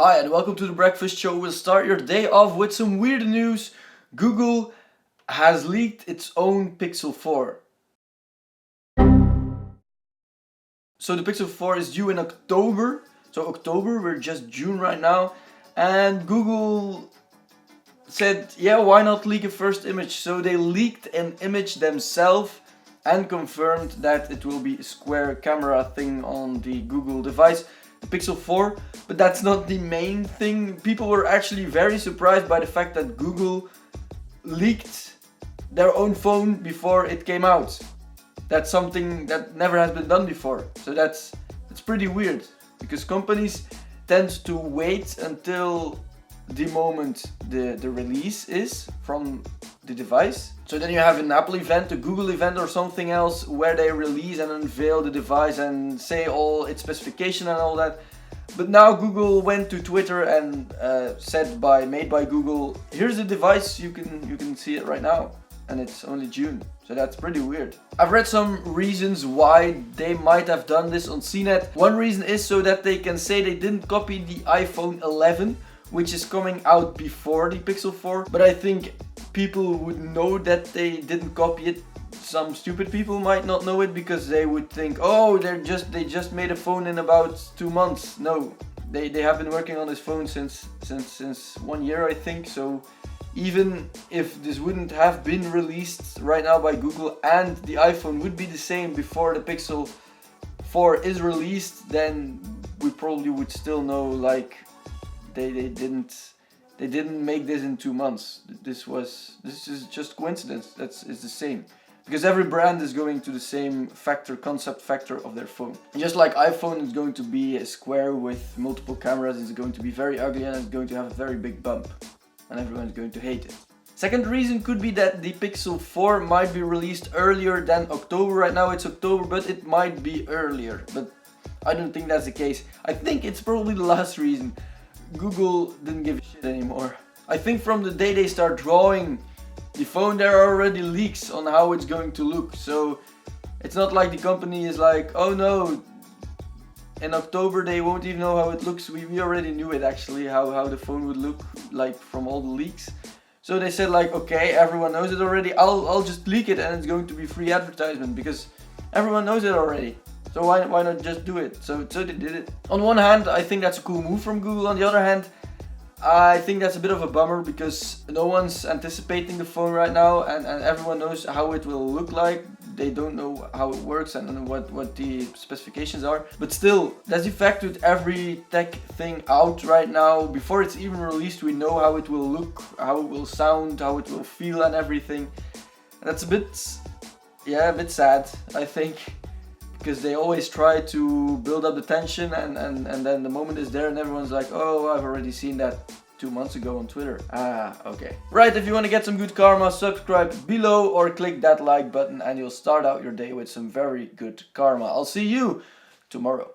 Hi and welcome to the Breakfast Show. We'll start your day off with some weird news. Google has leaked its own Pixel 4. So the Pixel 4 is due in October. So October, we're just June right now. And Google said, yeah, why not leak a first image? So they leaked an image themselves and confirmed that it will be a square camera thing on the Google device, the Pixel 4. But that's not the main thing. People were actually very surprised by the fact that Google leaked their own phone before it came out. That's something that never has been done before. So that's pretty weird, because companies tend to wait until the moment the release is from the device. So then you have an Apple event, a Google event or something else where they release and unveil the device and say all its specification and all that. But now Google went to Twitter and said made by Google, here's the device, you can see it right now, and it's only June. So that's pretty weird. I've read some reasons why they might have done this on CNET. One reason is so that they can say they didn't copy the iPhone 11, which is coming out before the Pixel 4. But I think people would know that they didn't copy it. Some stupid people might not know it because they would think, oh, they just made a phone in about 2 months. No, they have been working on this phone since 1 year, I think. So even if this wouldn't have been released right now by Google and the iPhone would be the same before the Pixel 4 is released, then we probably would still know, like, they didn't make this in 2 months. This is just coincidence. It's the same. Because every brand is going to the same concept factor of their phone. Just like iPhone is going to be a square with multiple cameras, it's going to be very ugly and it's going to have a very big bump. And everyone's going to hate it. Second reason could be that the Pixel 4 might be released earlier than October. Right now it's October, but it might be earlier. But I don't think that's the case. I think it's probably the last reason. Google didn't give a shit anymore. I think from the day they start drawing the phone, there are already leaks on how it's going to look. So it's not like the company is like, oh no, in October they won't even know how it looks. We already knew it actually, how the phone would look like from all the leaks. So they said like, okay, everyone knows it already, I'll just leak it and it's going to be free advertisement because everyone knows it already. So why not just do it? So they did it. On one hand, I think that's a cool move from Google. On the other hand, I think that's a bit of a bummer because no one's anticipating the phone right now and everyone knows how it will look like. They don't know how it works and what the specifications are. But still, that's the fact with every tech thing out right now. Before it's even released, we know how it will look, how it will sound, how it will feel and everything. And that's a bit sad, I think. Because they always try to build up the tension and then the moment is there and everyone's like, oh, I've already seen that 2 months ago on Twitter. Ah, okay. Right, if you want to get some good karma, subscribe below or click that like button and you'll start out your day with some very good karma. I'll see you tomorrow.